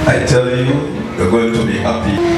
I tell you, you're going to be happy.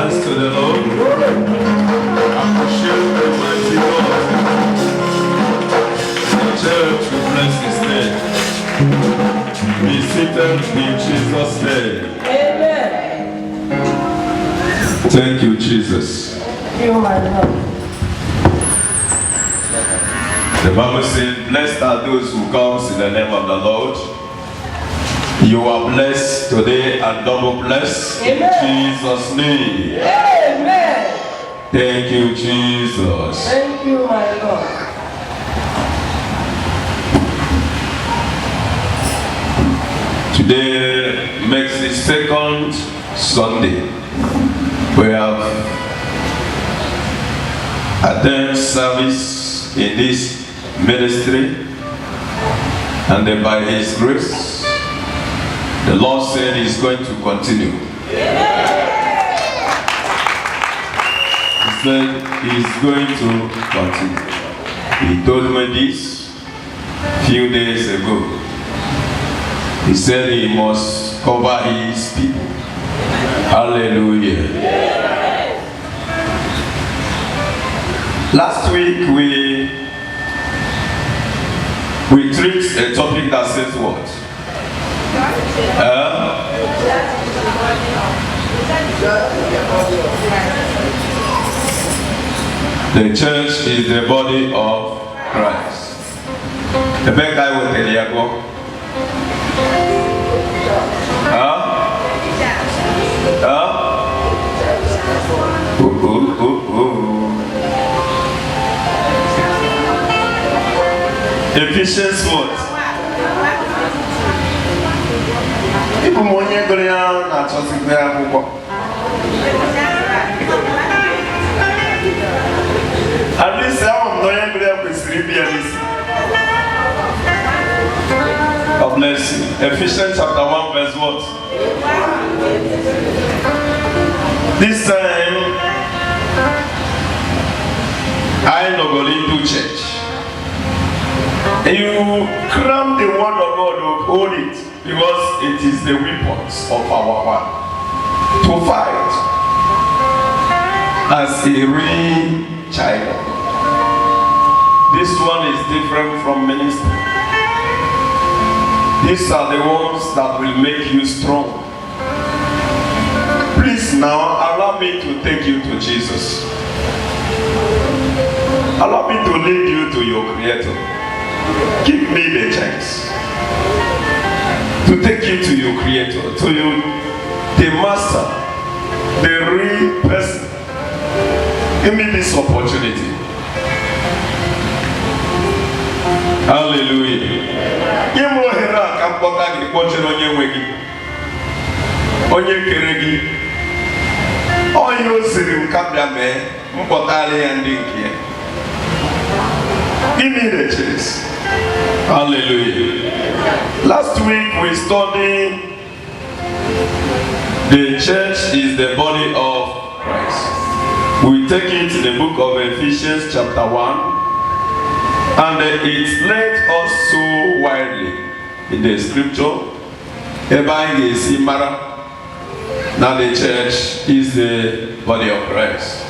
hands to the Lord. Appreciate the mighty God. The church will bless His name. Be seated in Jesus' name. Amen. Thank you, Jesus. Thank you, my Lord. The Bible says, blessed are those who come in the name of the Lord. You are blessed today and double blessed. Amen. In Jesus' name. Amen. Thank you, Jesus. Thank you, my Lord. Today makes the second Sunday. We have attended service in this ministry, and then by His grace, the Lord said He's going to continue. He said He's going to continue. He told me this a few days ago. He said He must cover His people. Hallelujah. Last week we treated a topic that says what? The church is the body of Christ. The big guy with the Diago. Ephesians what? People money go down na church there akwụkwọ. At least I am no younger than kwesịrị ibi alisi. God bless you. Ephesians chapter 1 verse what? This time I no go into church. You cram the word of God, hold it, because it is the weapons of our one to fight as a real child. This one is different from ministry. These are the ones that will make you strong. Please now allow me to take you to Jesus. Allow me to lead you to your Creator. Give me the chance to take you to your Creator, to you, the Master, the real person. Give me this opportunity. Hallelujah. Give me the chance. Hallelujah. Last week we studied the church is the body of Christ. We take it in the book of Ephesians chapter 1, and it led us so widely in the scripture. Now the church is the body of Christ.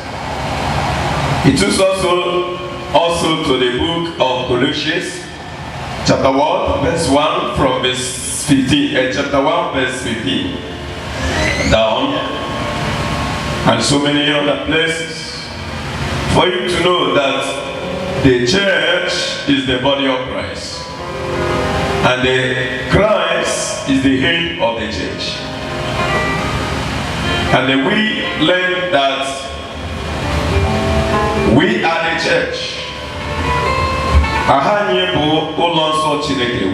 It took us also to the book of Colossians chapter 1 verse 1 from verse 15, chapter 1 verse 15 down, and so many other places for you to know that the church is the body of Christ, and the Christ is the head of the church. And then we learn that we are the church.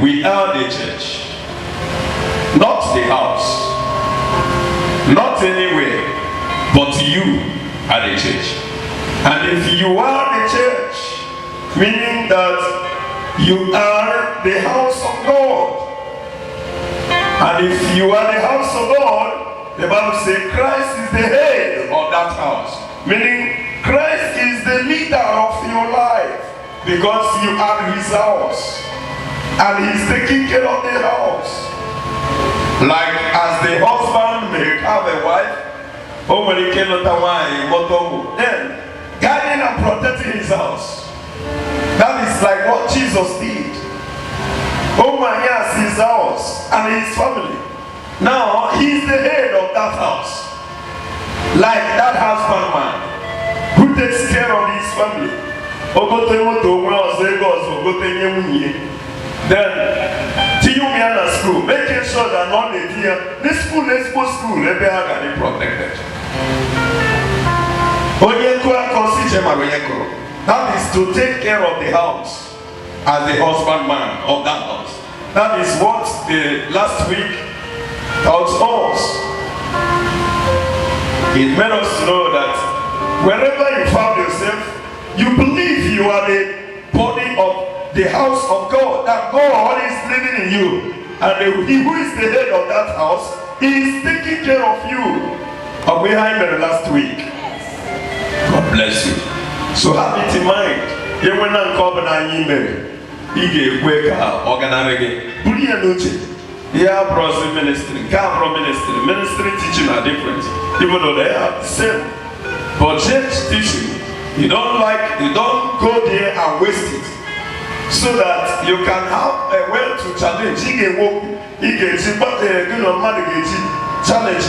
We are the church, not the house, not anywhere, but you are the church. And if you are the church, meaning that you are the house of God. And if you are the house of God, the Bible says Christ is the head of that house, meaning Christ is the leader of your life, because you are his house and he's taking care of the house. Like as the husband may have a wife, Then, guarding and protecting his house. That is like what Jesus did. Yes, his house and his family. Now, he's the head of that house. Like that husbandman who takes care of his family. Then, Tiyumiana school, making sure that not the dear, this school, they are protected. That is to take care of the house as the husbandman of that house. That is what the last week taught us. It made us know that wherever you found yourself, you believe you are the body of the house of God, that God is living in you, and he who is the head of that house is taking care of you. Behind the last week. God bless you. So have it in mind. You will not come and email. He wake up, organize. Yeah, bros ministry, ministry teaching are different, even though they are the same. But church teaching, you don't go there and waste it. So that you can have a way to challenge. Challenge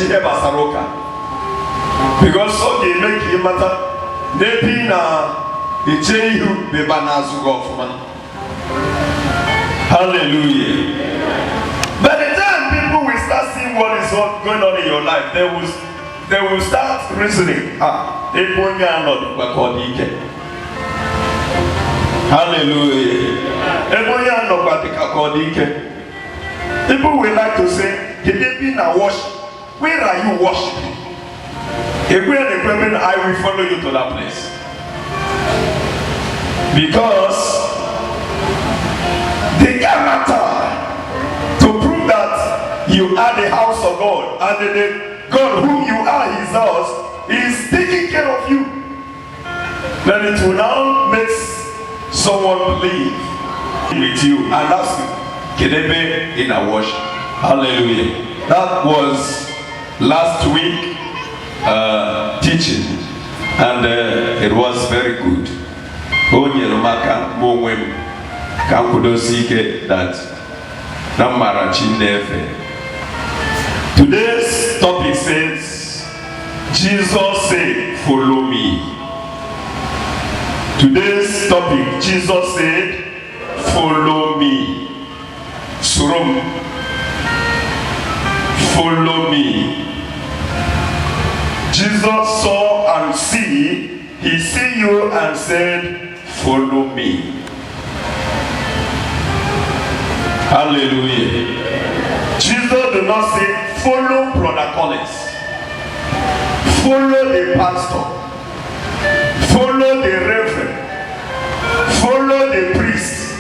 because so they make it matter. They be na the you be hallelujah. By the time people will start seeing what is going on in your life, they will start reasoning. Hallelujah. People will like to say, where are you worshiping? I will follow you to that place. Because the character to prove that you are the house of God, and the God whom you are, his house, is taking care of you. Then it will now make someone believe with you and ask you, Kedebe in a worship. Hallelujah. That was last week teaching, and it was very good. That today's topic says, Jesus said, follow me. Today's topic, Jesus said, follow me. Surum, follow me. Jesus saw and see, he see you and said, follow me. Hallelujah. Jesus did not say, follow Brother Collins. Follow the pastor. Follow the reverend. Follow the priest.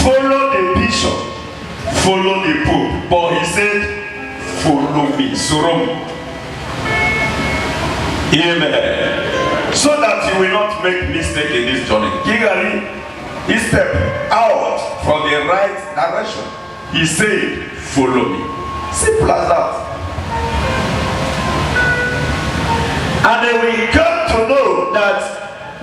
Follow the bishop. Follow the pope. But he said, follow me. Surum. Amen. So that you will not make mistake in this journey. Kigali, he stepped out from the right direction. He said, follow me. Simple as that. And then we come to know that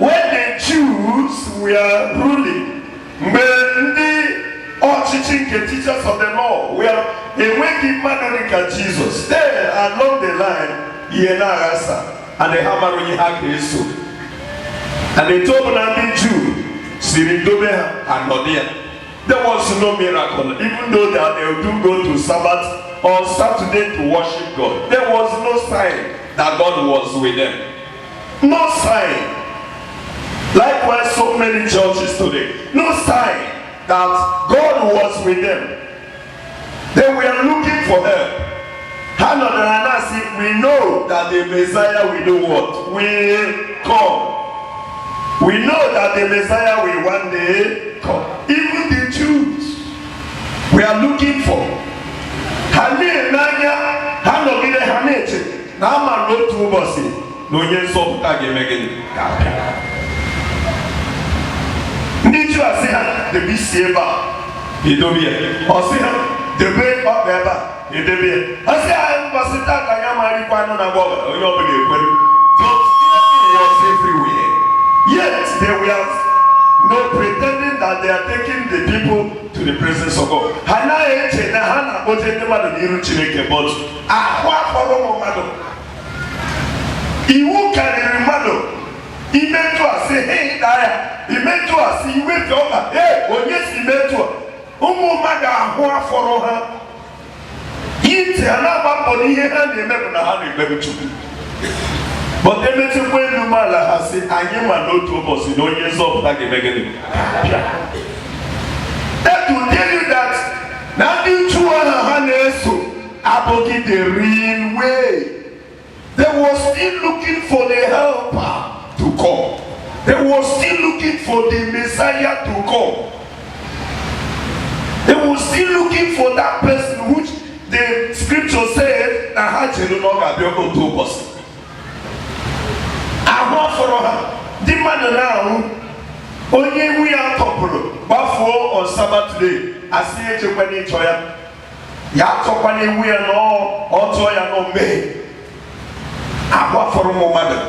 when the Jews were ruling, when the teachers of the law were waking Madonna Jesus, there along the line, and the hammer when you have so. And they told the Jew, Siridobe and Nodia. There was no miracle, even though they do go to Sabbath or Saturday to worship God. There was no sign that God was with them. No sign. Likewise, so many churches today. No sign that God was with them. They were looking for help. We know that the Messiah will do what? Will come. We know that the Messiah will one day come. Even the Jews we are looking for. Need you say the BCA, the way up there. I say I'm was that I am married one on a bother, but was everywhere. Yet they were not pretending that they are taking the people to the presence of God. Hana eche na hana bote ne madu niru Chineke, but ahwa foro madu. Iwu kariri madu. Imetu asi hey daya. Imetu asi iwe toba. Hey, onyesi imetu. Umu madu ahwa foro ha. Yiti hana bambo ni hana ni mebu na hana ibebu chupi. But everything when you mala has said, I am a no to boss, no years of that again. That will tell you that now you two are about the real way. They were still looking for the helper to come. They were still looking for the Messiah to come. They were still looking for that person which the scripture said, I had to know about to boss. Ahwa foro ha di man na onye wi atoporo gbafo on Sabbath day asi echekwa ni choya ya tokwa na ewu ya no oto ya no me ahwa foro mo mother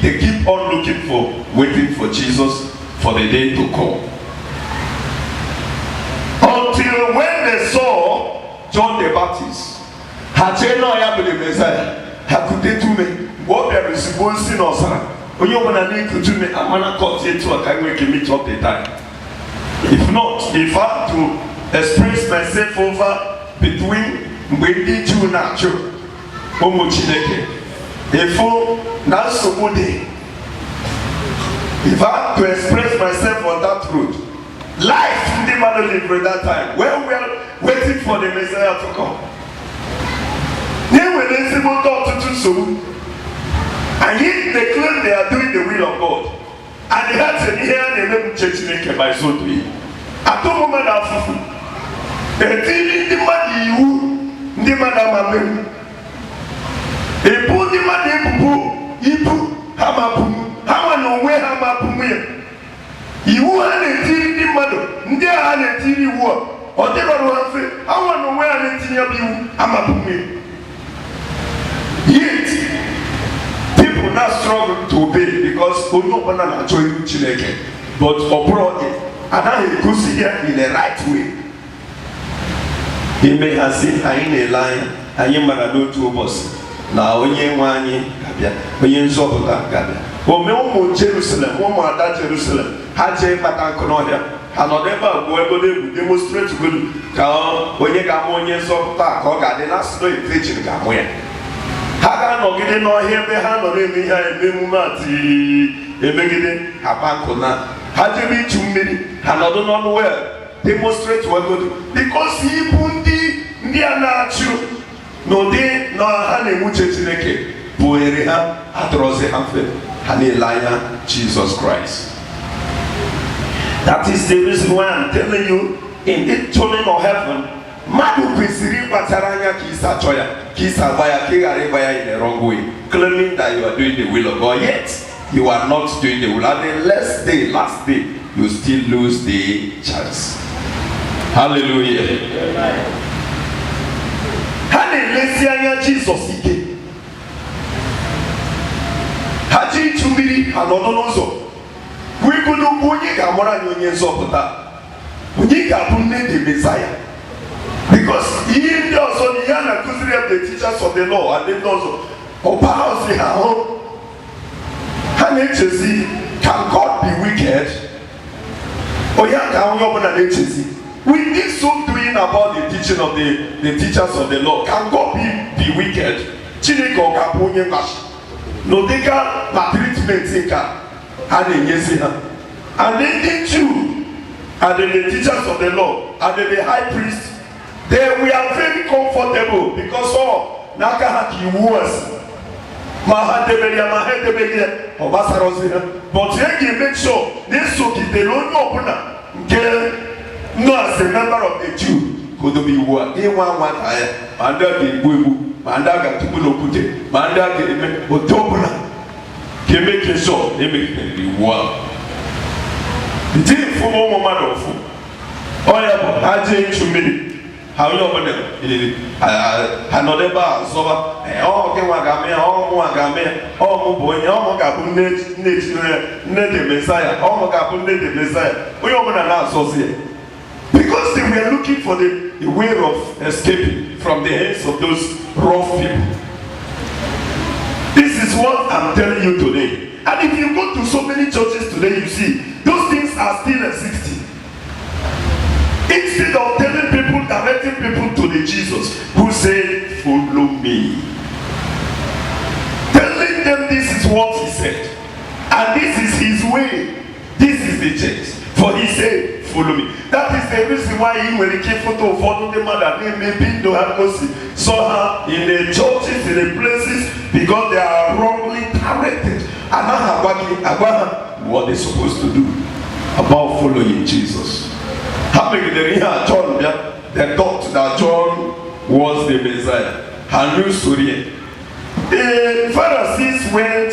they keep on looking for, waiting for Jesus for the day to come, until when they saw John the Baptist hacheno ya be the Messiah hakutetume what there is one sin or son. When you're gonna need to do me, I'm gonna cut it to a kind where you meet up the time. If not, if I have to express myself over between Mbedi Jew and Acho, Omo Chineke, if somebody, if I have to express myself on that road, life didn't matter live at that time. When we are waiting for the Messiah to come. Then when they say, "What God to do so?" And yet they claim they are doing the will of God. And they had to hear and they never church make by so to it. At the moment of the thing the money you, the madam, they put the money, you Hamapum, Hamano, where Hamapum. You are a TV mother, there are a TV war, or they don't want to say, I want to wear a TV, Hamapum. Yet, people now struggle to obey because Ono Banana join Chineke, but abroad, and I go see here in the right way. He may have said, I in a line, I am a no two us. Now, when you want Gabia, when you saw that Gabia. Oh, Momo Jerusalem, Momo that Jerusalem, Haje Patacononia, and whatever go demonstrate to good. When you got one years of that, or got the last day preaching Gamoya. Haga no gide no here be ha no me ha be mu mati e megide abankona haje bi tumiri ha no do no well demonstrate what God because he bundi ndi anachu no de no ha na mu Chineke boere ha atroze ha fe ha ne liar Jesus Christ. That is the reason why I'm telling you in the turning of heaven Madu Pisiri Pataranya Kisa Choya, Kisa Baya Kigare Baya in the wrong way, claiming that you are doing the will of God, yet you are not doing the will. And the last day, you still lose the chance. Hallelujah. Hallelujah, Jesus Ike. Haji Chumiri, Hanonozo. We could do Punika Mora Yonyezo, Punika Pune the Messiah. Because he also the young accusing of the teachers of the law and they also oppose the home. Can God be wicked? Oh yeah, we need some doing about the teaching of the teachers of the law. Can God be wicked? Chineko kapunye bash. No deka maltreatment eka. And then the Jew and the teachers of the law and the high priest. We are very comfortable because Nakahaki was Mahadebelia Mahadebelia or Basarosina. But he make sure this so the Lord opener no as a member of the Jew could be one higher, Manda Bubu, Mandaga Tubulopute, Mandaga Otopuna. Can make it so they make it well. The team for moment of oh yeah, Haji Chumini. how you open them? Another bar, so oh, okay, Wagame, oh, Wagame, oh, boy, oh, Magabun, native Messiah, oh, Magabun, native Messiah. We open an associate. Because they were looking for the way of escaping from the hands of those rough people. This is what I'm telling you today. And if you go to so many churches today, you see, those things are still existing. Instead of telling people, directing people to the Jesus who said, follow me. Telling them this is what he said. And this is his way. This is the church. For he said, follow me. That is the reason why he will keep photo of follow the mother. They may be to have mercy. Saw her in the churches, in the places, because they are wrongly directed. And now what they're supposed to do about following Jesus. How many they John, they thought that John was the Messiah. And new story. The Pharisees went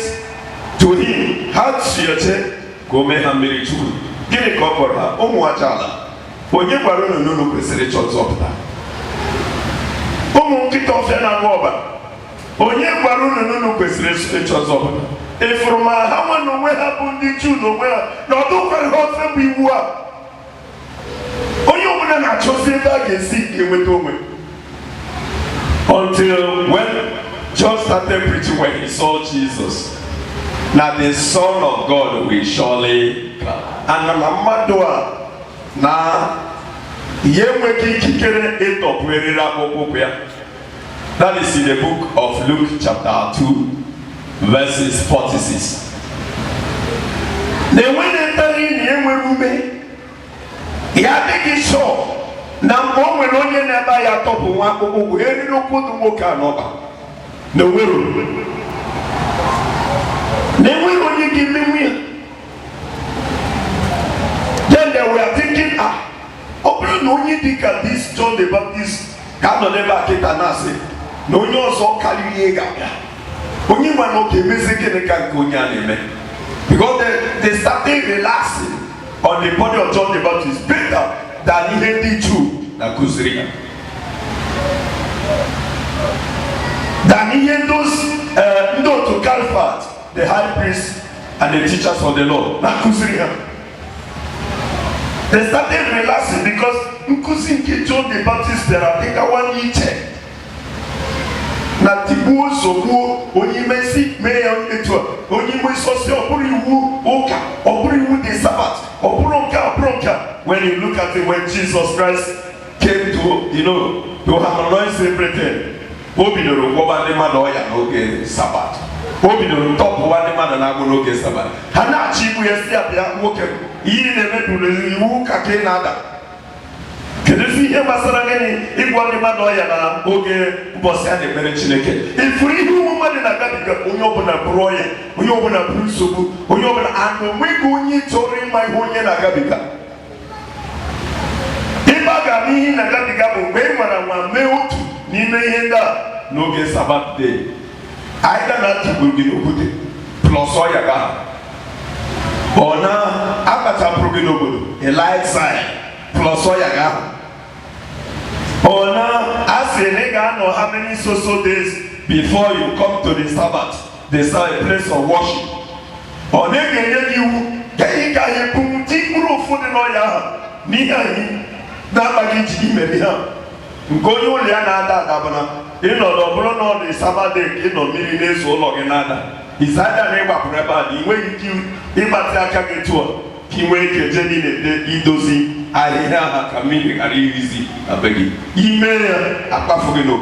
to him. How to go make a miracle. Gịnị ka ọ kpọrọ ha ụmụ ajaala onye gwara unu n'unu kwesịrị ịchọ nzọpụta ụmụ nkịta ọfịa na-aṅụ ọbara onye gwara unu n'unu kwesịrị ịchọ nzọpụta ịfụrụ ma ha nwe n'onwe ha bụ ndị Juu n'onwe ha na ọ dịkwara ha ofe bụ iwu a onye ọbụla na-achọzi ebe a ga-esi enweta onwe until when John started preaching when he saw Jesus. Now the Son of God will surely come. And Mamadua na yemweki kikere etopwerera bokopya. That is in the book of Luke chapter 2 verses 46. The when entering yemwerume ya deki show na mwe onye na ya topu wa kokoko eri no kodu moka no ba. No weru. Then they were thinking, this John the Baptist cannot never get an answer. No, you also carry only one okay, because they started relaxing on the body of John the Baptist better than any Jew that could see. Than even those no to Calvert. The high priest and the teachers of the law. They started relaxing because Nkusinke John the Baptist there are taken one each. Na tibu sobu only mercy may only we social opuri the Sabbath opronka. When you look at it, when Jesus Christ came to to harmonize everything. Obi no roba de madoya no Sabbath. Obi no top one man na go no get Sabbath. Hana chibu yesi abia woke yi ne medu iwu kake nada. Kedisi e masara ngeni igwa ni madoya na oge bosi ade mere Chineke. Ifuri hu mmadụ na gabiga onye ọbụla broye, onye ọbụla brusobu, onye ọbụla anu nwego onye chọrọ ịma ihe onye na gabiga. Ịbaga n'ihi na gabiga bụ mgbe nwara nwa mee otu n'ime ihe ndị a n'oge Sabbath day. Either not to go in Obude, plus all your God. Or now, after Proginobudu, a light sign, plus all your God. Or now, as a nigga know how many so days before you come to the Sabbath, they start a place of worship. Or they get you, get you, take food in all your near him, that baggage him and him. Go you Leonardo Dabana. You know, the Bruno, the Sabbath day, you know, millionaires so long in Nada. He's either neighbor forever, the way you kill, if I can get to her, he wait a journey, he does it. I hear a community, are easy, I beg you. He may a Pafogino.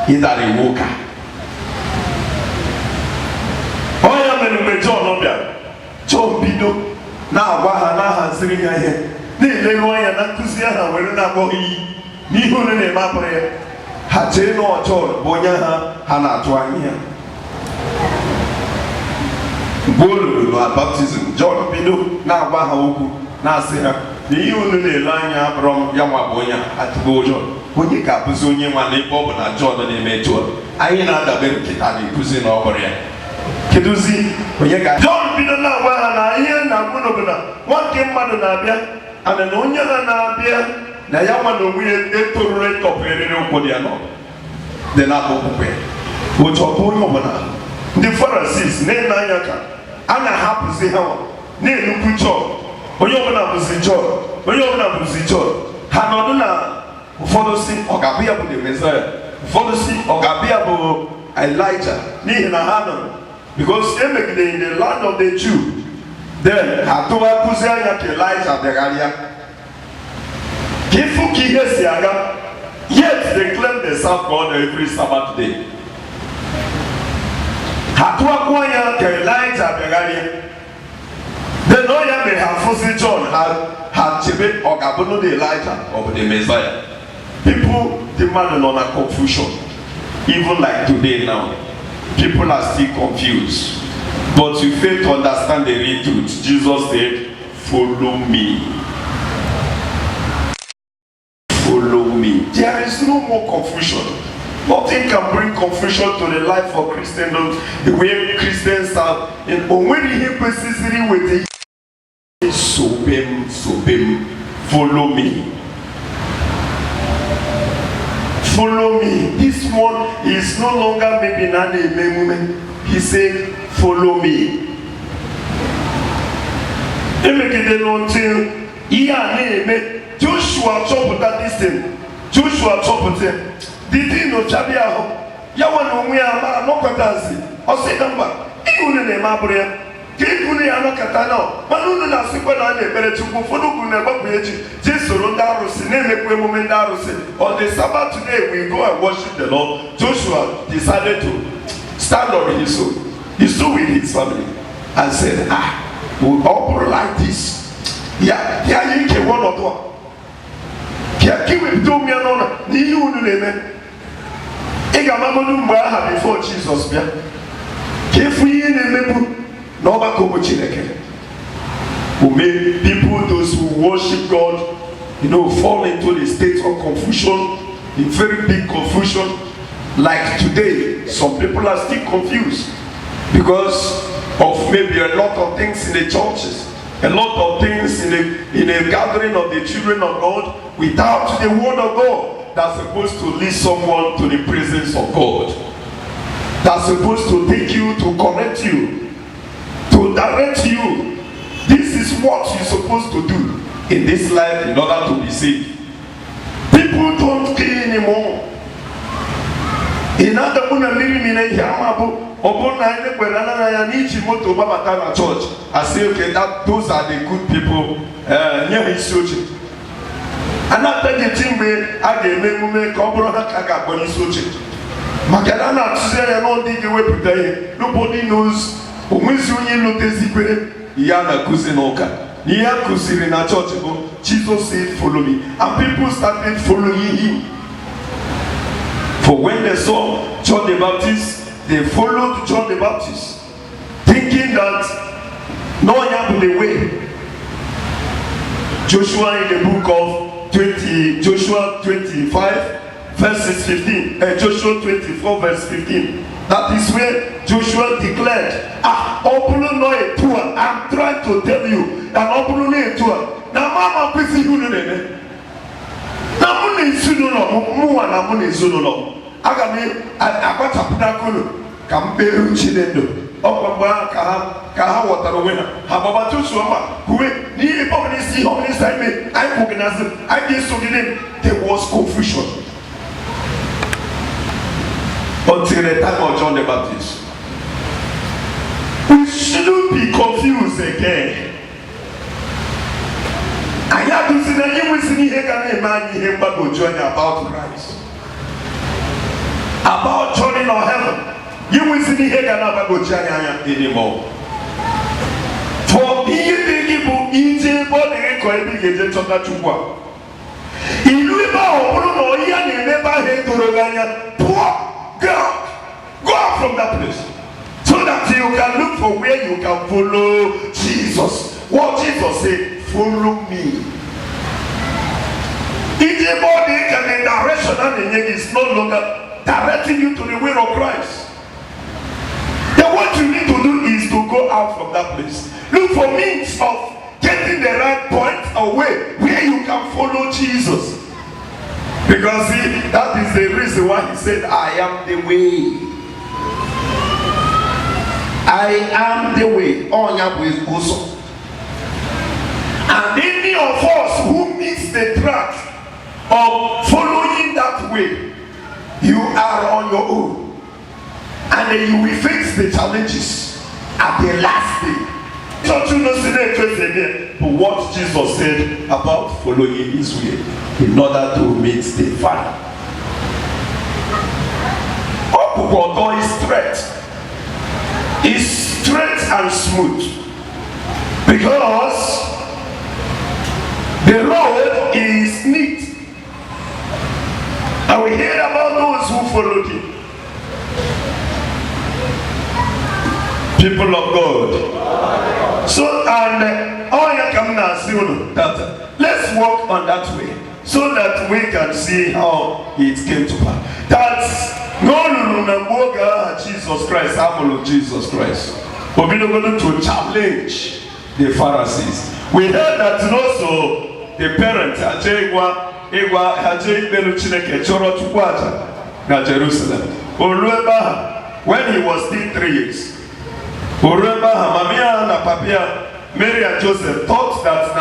He's at a walker. I am in the John Obia. John Bido. Now, Wahana has 3 years. They lay away and Antusiana, where not going. Nihun in a map. Hache no chol bonya hana twanya. Bolu no baptism John Bido na gba ha okwu na asị ha na ihe unu na-ele anya abụrụ ya nwa bonya atụgo John onye ka bụzi onye nwa na ebe ọ bụ na John na-eme etu anyị na-adabere nkịta na-ekuzi na ọbụrụ ya keduzi onye ka John Bido na gba ha na ihe na-agwụ n'obodo nwoke mmadụ na-abịa ana na onye ha na-abịa na ya ma no mu etorure topere ne okodi ano de na bokwe o to bo yo bona the Pharisees ne na yaka ana hapuzi hawa ne nuku cho onye obona buzi cho onye obona buzi cho ha no na ụfọdụ si ọ ga-abụ ya bụ the Messiah ụfọdụ si ọ ga-abụ ya bụ Elijah n'ihi na ha nọ because emegide in the land of the Jew then ha tụwa kụzi anya ka Elijah bịagharịa ka ịfụ ka ihe si aga yet they claim they serve God every Sabbath day ha tụwa anya ka Elijah bịagharịa then ọ ya mere ha fụzi John ha chebe ọ ga-abụ the Elijah ọ bụ the Messiah. People demand on a confusion. Even like today now, people are still confused. But you fail to understand the real truth. Jesus said, follow me. Follow me. There is no more confusion. Nothing can bring confusion to the life of Christendom. The way Christians are. And when you hear persistently with the Sobem, follow me. Follow me. This one is no longer maybe not a moment. He said, follow me. Joshua chopped that distance. Joshua chopped it. Did he know Chabia? Yawan Umia, no Katansi. Or say number. Even in the Mabria. Kekune anokatano manunu na sikwa na ebere chukwu foduku na egbabueji jesoro ndarusi na-emekwe emume ndarusi. On the Sabbath today we go and worship the Lord. Joshua decided to stand on his own. He stood with his family and said, we all like this. Yeah, here you can one or two. Here we do me anona ni you no neme. Ega mamodu mwa before Jesus bia. Kefu yi nemebu. No who made people, those who worship God, fall into the state of confusion, in very big confusion. Like today, some people are still confused because of maybe a lot of things in the churches, a lot of things in a gathering of the children of God without the word of God that's supposed to lead someone to the presence of God. That's supposed to take you, to correct you, to direct you. This is what you're supposed to do in this life in order to be saved. People don't care anymore. In other church, I say, okay, those are the good people near his church. And after the team, I gave me nobody knows. Jesus said, follow me. And people started following him. For when they saw John the Baptist, they followed John the Baptist, thinking that no one had the way. Joshua in the book of Joshua 25, verses 15, Joshua 24, verse 15. That is where Joshua declared, I'm trying to tell you that Opulo ne etua. Na mama kwesi hu ne. Na mu ne isu no mu wa na mu ne isu no. Aga me akwata pudakolo ka mberu chinendo. Okwa ka ha wotaro we na. Ha baba to suoma. Kuwe ni ibo ni si ho ni sai me. I organize. I dey so there was confusion. Until the time of John the Baptist. We shouldn't be confused again. I have to see that you will see here about Christ. About joining our heaven. You will see here anymore. For people easy body could chokka chukwa. Iluba or no yan never hate to Rogania. Go out from that place. So that you can look for where you can follow Jesus. What Jesus said, follow me. If the body can be directional, is no longer directing you to the way of Christ. Then what you need to do is to go out from that place. Look for means of getting the right point or way where you can follow Jesus. Because see, that is the reason why he said, I am the way. I am the way. Also. And any of us who miss the track of following that way, you are on your own. And then you will face the challenges at the last day. Don't you know but what Jesus said about following his way in order to meet the Father? God is straight. It's straight and smooth. Because the road is neat. And we hear about those who followed him. People of God. So, and let's walk on that way so that we can see how it came to pass. That's no Jesus Christ, of Jesus Christ. We're going to challenge the Pharisees. We heard that also the parents na Jerusalem. When he was still 3 years. Mamia and Papia, Mary and Joseph thought that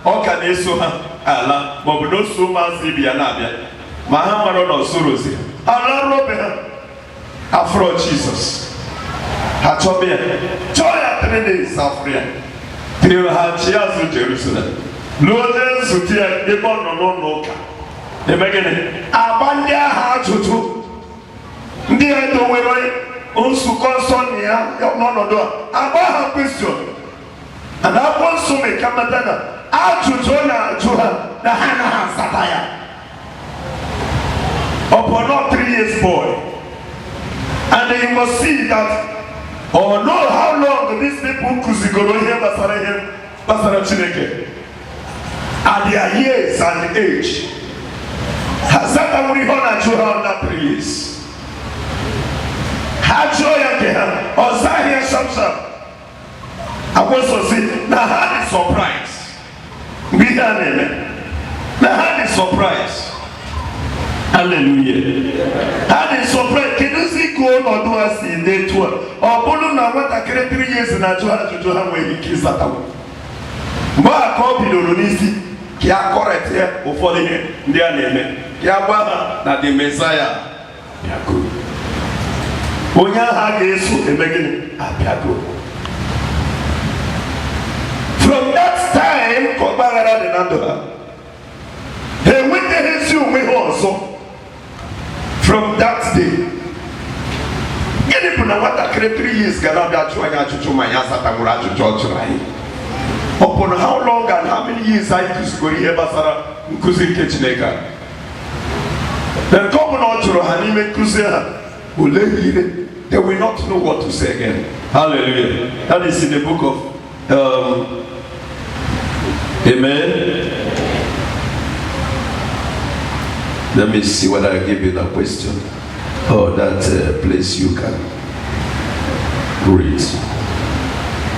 Okanesuha Allah, Mobuno Suma Zibianabia, Mahamaro no Suruzi, Allah Robert, Afro Jesus, Hatobia, Joya 3 days Afria, till Hachias to Jerusalem. Lord Sutia, the born no Noka. The beginning, Abandia Hachutu, dear to Weroy. Also concern ya no do aba question and that one so me kamatana ajujona juha na hana sataya upon not 3 years boy, and then you must see that or know how long these people kuzigoro here basara chineke at their years and age hasata muri hona juha on that 3 years. I was so sick. Now had a surprise. We had a surprise. Hallelujah. Had a surprise. Can you see go on do us in day 12? Or Bolu na what I create 3 years in a to have where he kills that out. But I call Pilonisi. Kia correct here before the name. Kia Baba na the Messiah. Yaku. Onya ha Yesu emegene abiago. From that time, Kobagara de Nandola. He went to his you also. From that day. Any puna what I create 3 years Galada to my Yasatamura to George Rai. Upon how long and how many years I used to go here Basara Kuzi Kitcheneka. Then come on to Hanime Kuzia. They will not know what to say again. Hallelujah. That is in the book of Amen. Let me see whether I give you that question or that place you can read.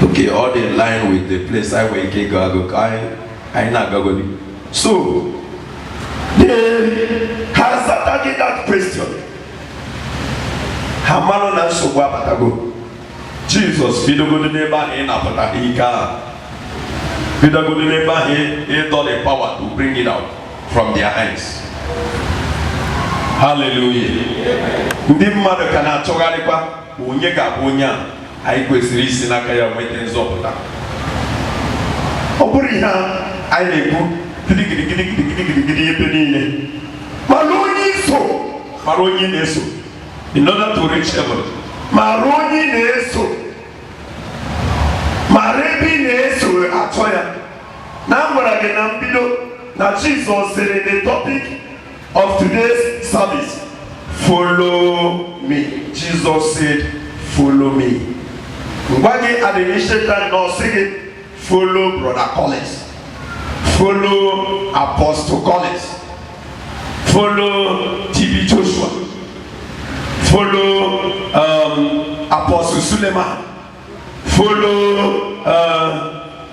Okay, all in line with the place I will get go. So they has attacked that question. Hamano na so abatago. Jesus fidogo de neba in apatahika. Fidogo de neba he got the power to bring it out from their hands. Hallelujah. Ndi mmadụ kana atụgharịkwa onye ga-abụ onye a anyị kwesịrị isi n'aka ya nweta nzọpụta. Ọ bụrụ ihe anyị na-ekwu gidigidi ebe niile. Mara onye na-eso. In order to reach heaven. Maroni neso. Marebi neso atoya. Namara genambido. Now Jesus said in the topic of today's service, follow me. Jesus said, follow me. Mbagi administrator no say follow Brother Collins. Follow Apostle Collins. Follow TB Joshua. Follow Apostle Suleiman. Follow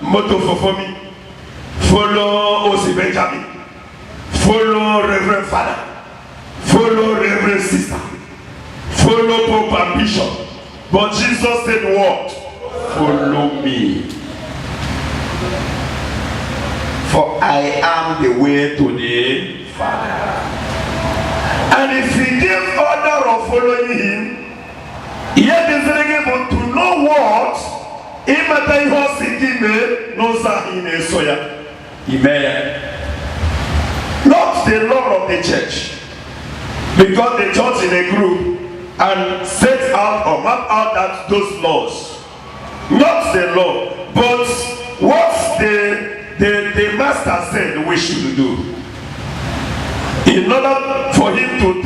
Moto Fofomi. follow Osi Benjamin, follow Reverend Father, follow Reverend Sister, follow Pope and Bishop. But Jesus said what? Follow me. For I am the way to the Father. And if he gave order of following him, yet is able to know what? Not the law of the church. Because the church in a group and set out or map out that those laws. Not the law, but what the master said we should do. In order for him to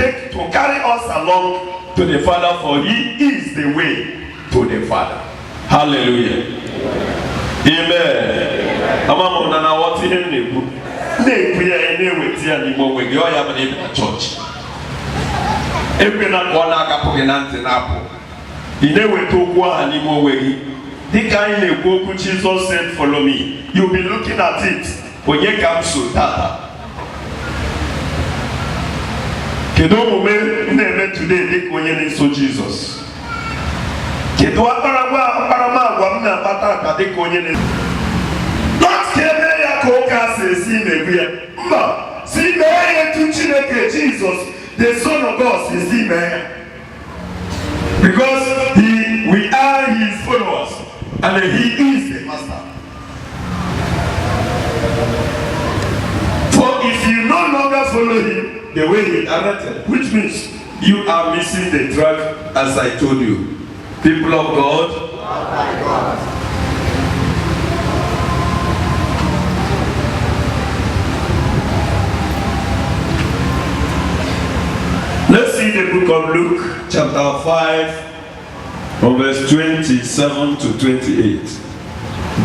carry us along to the Father, for he is the way to the Father. Hallelujah. Amen. Amamona what him nebu. Nebuya anyway tia ni mo we go ya be church. Every na one aka pogenante na apo. Inewe to kwa ani mo we. The kind of book Jesus said, follow me. You'll be looking at it when you come to Tata. Kedo mume neme today they kwenye so Jesus. Kedo aparama wamna pata de kwenye. Not keme ya koka se si mebuya. Mba si meye tu chineke Jesus, the Son of God se si meye. Because we are his followers. And he is the master. For if you no longer follow him the way he directed, which means you are missing the track, as I told you. People of God, let's see the book of Luke, chapter 5. From verse 27 to 28.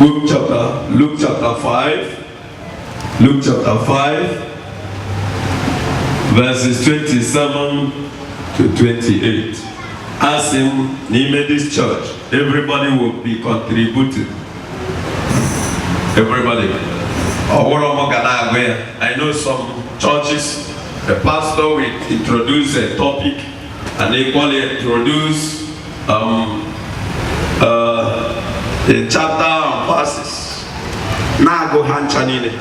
Luke chapter 5. Luke chapter 5. Verses 27 to 28. As in this church, everybody will be contributing. Everybody. I know some churches, the pastor will introduce a topic and equally introduce the chapter and verses. Now go hand chanine.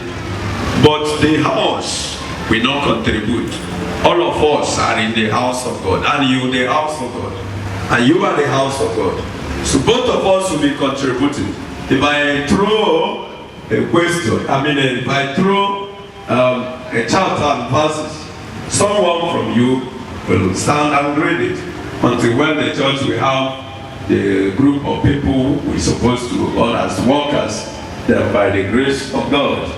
But the house will not contribute. All of us are in the house of God, and you the house of God, and you are the house of God. So both of us will be contributing. If I throw a question, if I throw a chapter and verses, someone from you will stand and read it. Until when the church will have the group of people we're supposed to all as workers, that by the grace of God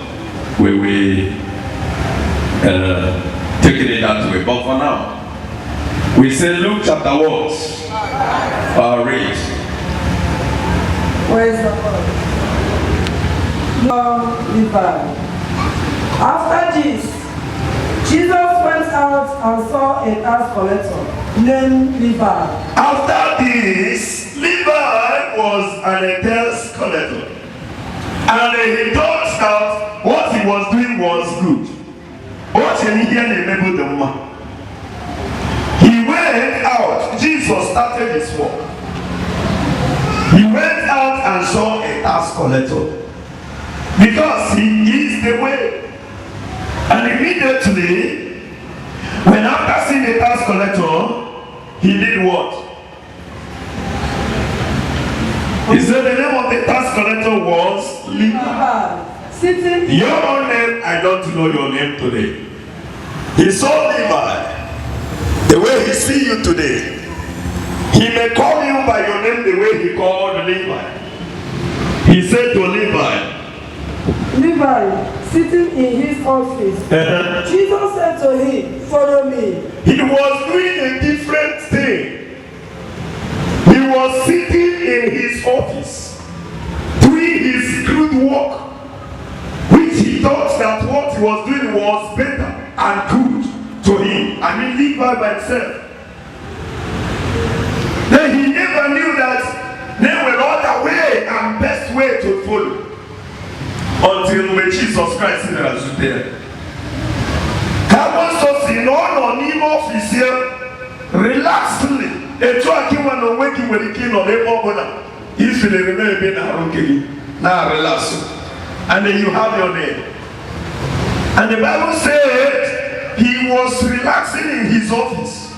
we will take it that way. But for now, we say Luke chapter what? Read. Where is the word? After this, Jesus went out and saw a tax collector named Levi. After this, Levi was an tax collector. And he thought that what he was doing was good. He went out. Jesus started his work. He went out and saw a tax collector. Because he is the way. And immediately, when after seeing the tax collector, he did what? He said the name of the tax collector was Levi. Sitting. Your own name, I don't know your name today. He saw Levi. The way he see you today. He may call you by your name the way he called Levi. He said to Levi, sitting in his office. Jesus said to him, follow me. He was doing a different thing. He was sitting in his office, doing his good work, which he thought that what he was doing was better and good to him. Levi by himself. Then he never knew that there were other way and best way to follow. Until until when Jesus Christ bịara zute ya. Ka Moses si na ọ nọ n'ime ọfịs ya relaxedly etu a gị nwa na onwe gị nwere ike ịnọ n'ebe ọ bụla ifilere na-ebe na-arụ nke gị na-relax, and then you have your name. And the Bible said he was relaxing in his office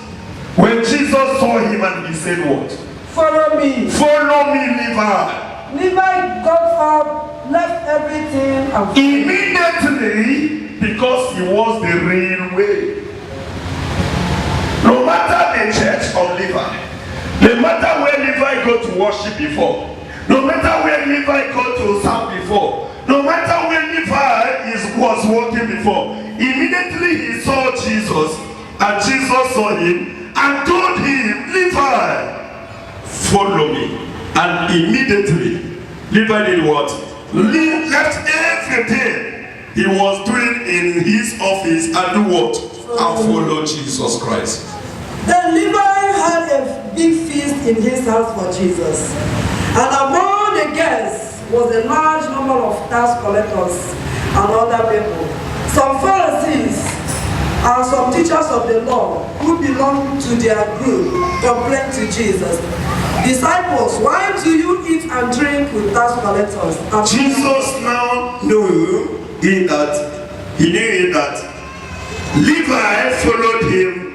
when Jesus saw him and he said what? Follow me. Follow me, Levi. Levi got up, left everything, and immediately, because he was the real way. No matter the church of Levi, no matter where Levi go to worship before, no matter where Levi go to serve before, no matter where Levi was working before, immediately he saw Jesus, and Jesus saw him and told him, Levi, follow me. And immediately, Levi did what? Left everything he was doing in his office and do what? And follow Jesus Christ. Then Levi had a big feast in his house for Jesus. And among the guests was a large number of tax collectors and other people. Some Pharisees and some teachers of the law who belonged to their group complained to Jesus, disciples, why do you eat and drink with tax collectors? And Jesus now knew that Levi followed him.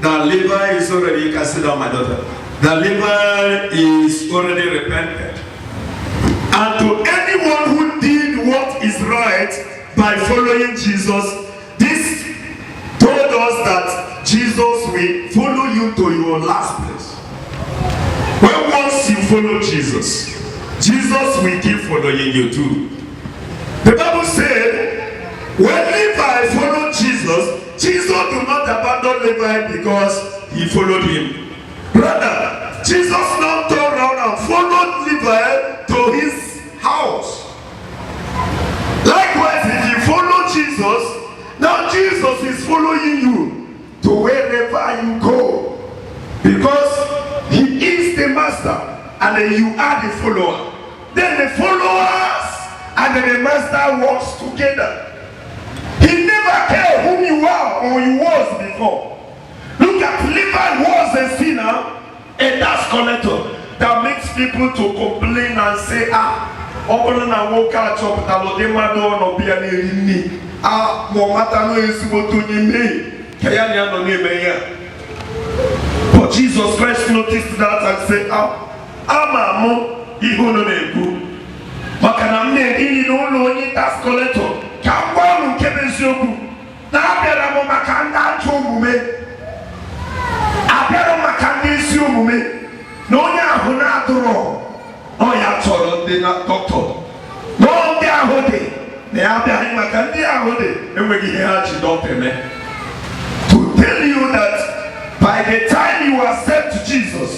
That Levi is already, you can sit down, my daughter. That Levi is already repented. And to anyone who did what is right by following Jesus, this told us that Jesus will follow you to your last place. When once you follow Jesus, Jesus will keep following you too. The Bible said, when Levi followed Jesus, Jesus did not abandon Levi because he followed him. Rather, Jesus now turned around and followed Levi to his house. Likewise, if you follow Jesus, now Jesus is following you to wherever you go. Because he is the master and then you are the follower. Then the followers and then the master works together. He never cared whom you are or you was before. Look at Levi was a sinner, a tax collector that makes people to complain and say, Obolona woka chopta lo de mado no bia na eri mo mata no esibo to nyime kaya ni ano na eme ya. But Jesus Christ noticed that and said, ama mo ihu no na egu maka na m na-eri no ụlọ onye tax collector ka ngwa ọrụ nke bụ eziokwu na abịara m maka ndị ajọ omume, abịara m maka ndị ezi omume na onye ahụ na-adụrọ ọ ya chọrọ ndị na dọkịta na ndị ahụ dị na ya abịaghị maka ndị ahụ dị enweghị ihe ha ji dọkịta eme. To tell you that by the time you accept Jesus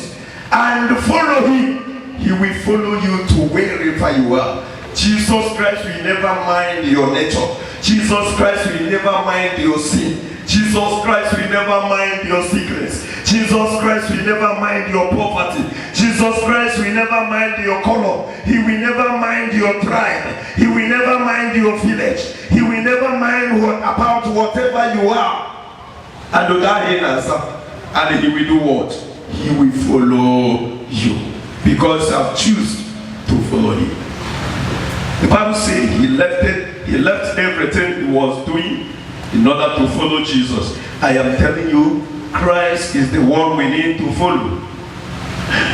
and follow him, he will follow you to wherever you are. Jesus Christ will never mind your nature. Jesus Christ will never mind your sin. Jesus Christ will never mind your sickness. Jesus Christ will never mind your poverty. Jesus Christ will never mind your color. He will never mind your tribe. He will never mind your village. He will never mind about whatever you are. And he will do what? He will follow you. Because I've chosen to follow him. The Bible says he left everything he was doing in order to follow Jesus. I am telling you, Christ is the one we need to follow.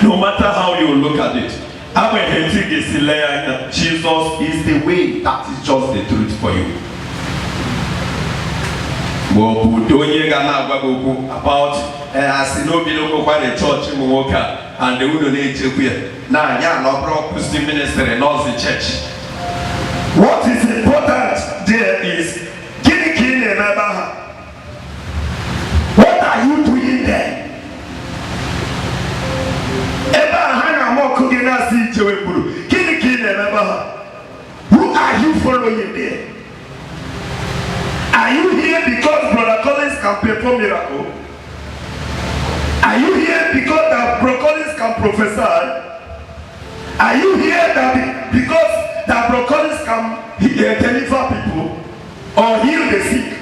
No matter how you look at it. Jesus is the way, that is just the truth for you. About as no below the church in Moka and the Udo Nature. Now, yeah, no problem, ministry, not the church. What is important there is what are you doing there? Who are you following there? Are you here because Brother Collins can perform miracle? Are you here because that Brother Collins can prophesy? Are you here that because that Brother Collins can deliver people or heal the sick.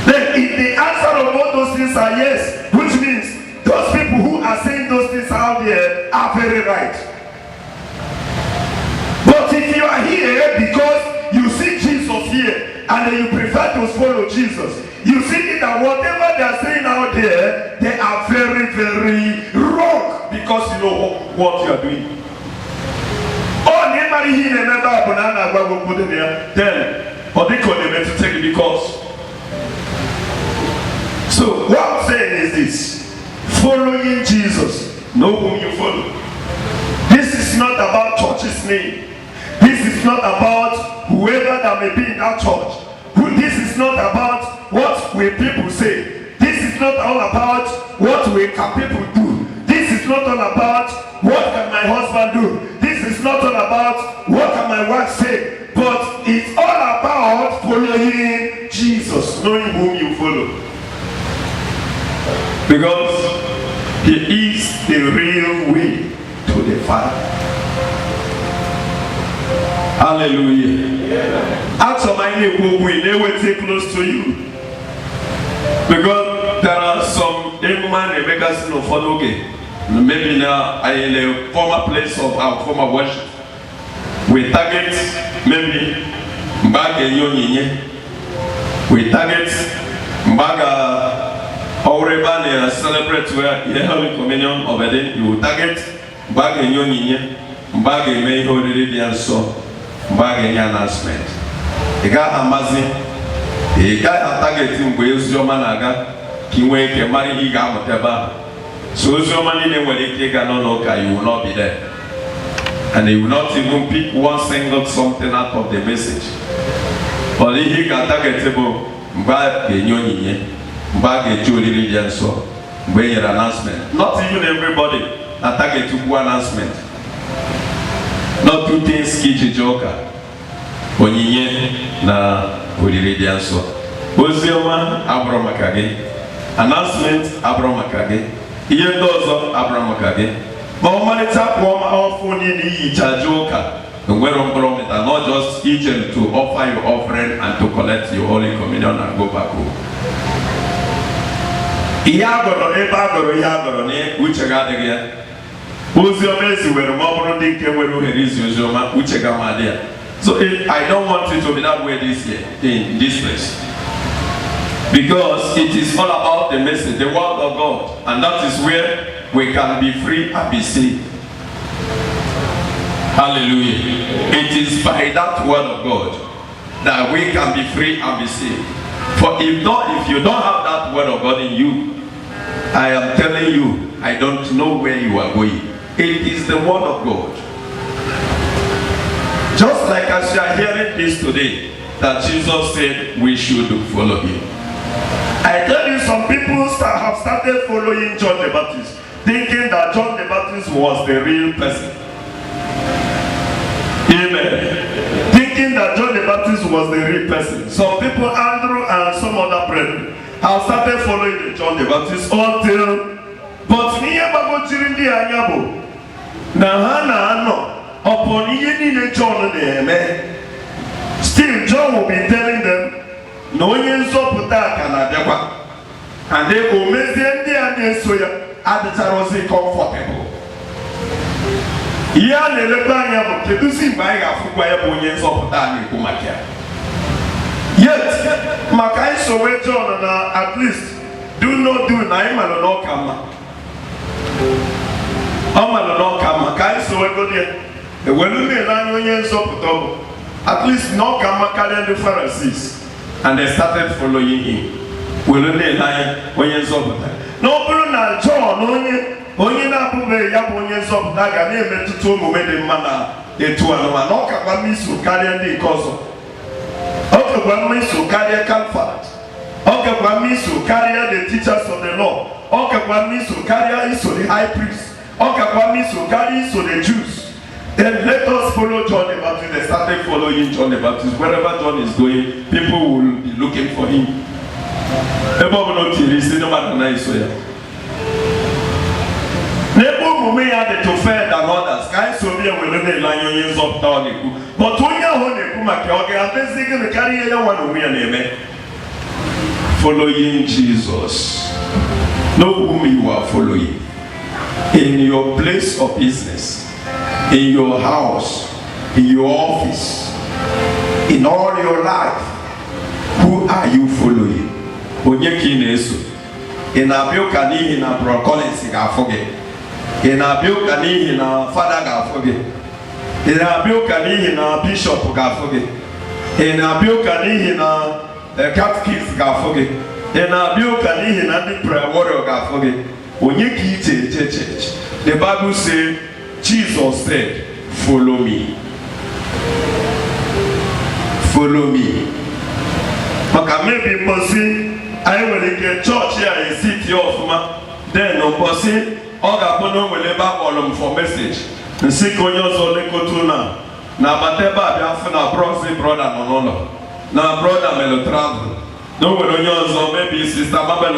Then if the answer of all those things are yes, which means those people who are saying those things out there are very right. But if you are here because you see Jesus here and then you prefer to follow Jesus, you see that whatever they are saying out there, they are very, very wrong because you know what you are doing. Oh, nobody here remember banana go put in there. Then, or they call them to take it because. So what I'm saying is this: following Jesus, know whom you follow. This is not about church's name. This is not about whoever that may be in that church. This is not about what will people say. This is not all about what will can people do. This is not all about what can my husband do. This is not all about what can my wife say. But it's all about following Jesus, knowing whom you follow. Because he is the real way to the Father. Hallelujah. Acts of my name they will take close to you. Because there are some women they make us no follow again. Maybe now in a former place of our former worship. We target maybe back in Yonye. We target back Oreban celebrate where you have a communion of a day. You target back in Yonye. Back in May Holiday so. Back in your announcement. The guy Amazing, the guy targeting Wales, your managa, King Wake, and Mari Higa, whatever. So, your money, when they take an onoka, you will not be there. And they will not even pick one single something out of the message. But if he got targetable, back in your back in Julie and so, when your announcement. Not even everybody are target to one announcement. Not two things kiji joka onyinye na oliredi so ozioma abromakage announcement abromakage iye ndozo abromakage ma omalita kwa ofuni ni ichajoka nwere mbromita not just each to offer your offering and to collect your holy communion and go back home. Iyagoro ebagoro iyagoro ni uche gadege so I don't want it to be that way this year in this place, because it is all about the message, the word of God, and that is where we can be free and be saved. Hallelujah. It is by that word of God that we can be free and be saved. For if you don't have that word of God in you, I am telling you, I don't know where you are going. It is the word of God. Just like as you are hearing this today, that Jesus said we should follow him. I tell you, some people have started following John the Baptist, thinking that John the Baptist was the real person. Amen. Thinking that John the Baptist was the real person. Some people, Andrew and some other brethren, have started following John the Baptist until, but niye bago chirindi anyabo. Na hana ano upon yeni John the still John will be telling them no yen so puta kana dekwa, and they go mezi and so ya aditarosi comfortable. Ya lelebanya bo kedusi mai ga fugwa ya bo yen so puta ni kumakia. Yet makai so we John na at least do not do na imalo no kama. At least no come carrying the Pharisees, and they started following him. No, Bruna, John, only na pube ya bonye so daga ne metutu mu mede mana etu anoma no ka kwa misu carry the koso. Okay, kwa misu carry comfort. Okay, kwa misu carry the teachers of the law. Okay, kwa misu carry iso the high priest. Okay, kwa misu carry iso the Jews. Then let us follow John the Baptist. They started following John the Baptist. Wherever John is going, people will be looking for him. n'ebe omume ya dị to fair than others ka anyị so bịa were na-ele anya onye nzọpụta ọ na-ekwu but onye ahụ na-ekwu maka ọ ga-adịzi gịnị karịa ihe ya nwa na onwe ya na-eme. Following Jesus. Know whom you are following. In your place of business, in your house, in your office, in all your life, who are you following? Onye ka ị na-eso? Ị na-abịa ụka n'ihi na Bro Collins ga-afụ gị? Ị na-abịa ụka n'ihi na Fada ga-afụ gị? Ị na-abịa ụka n'ihi na Bishop ga-afụ gị? Ị na-abịa ụka n'ihi na Catechist ga-afụ gị? Ị na-abịa ụka n'ihi na ndị prayer warrior ga-afụ gị? Onye ka ị cheche church? The Bible says, Jesus said, follow me. Follow me. Maka maybe mposi anyị nwere ike chọọchị a esiti ọfụma then mposi ọ ga-abụ na o nwere ebe akpọrọ m for message nsị ka onye ọzọ lekọta na abata ebe a bịa fụ na Proxy brother nọ n'ụlọ na brother melo travel na o nwere onye ọzọ maybe Sister Mabel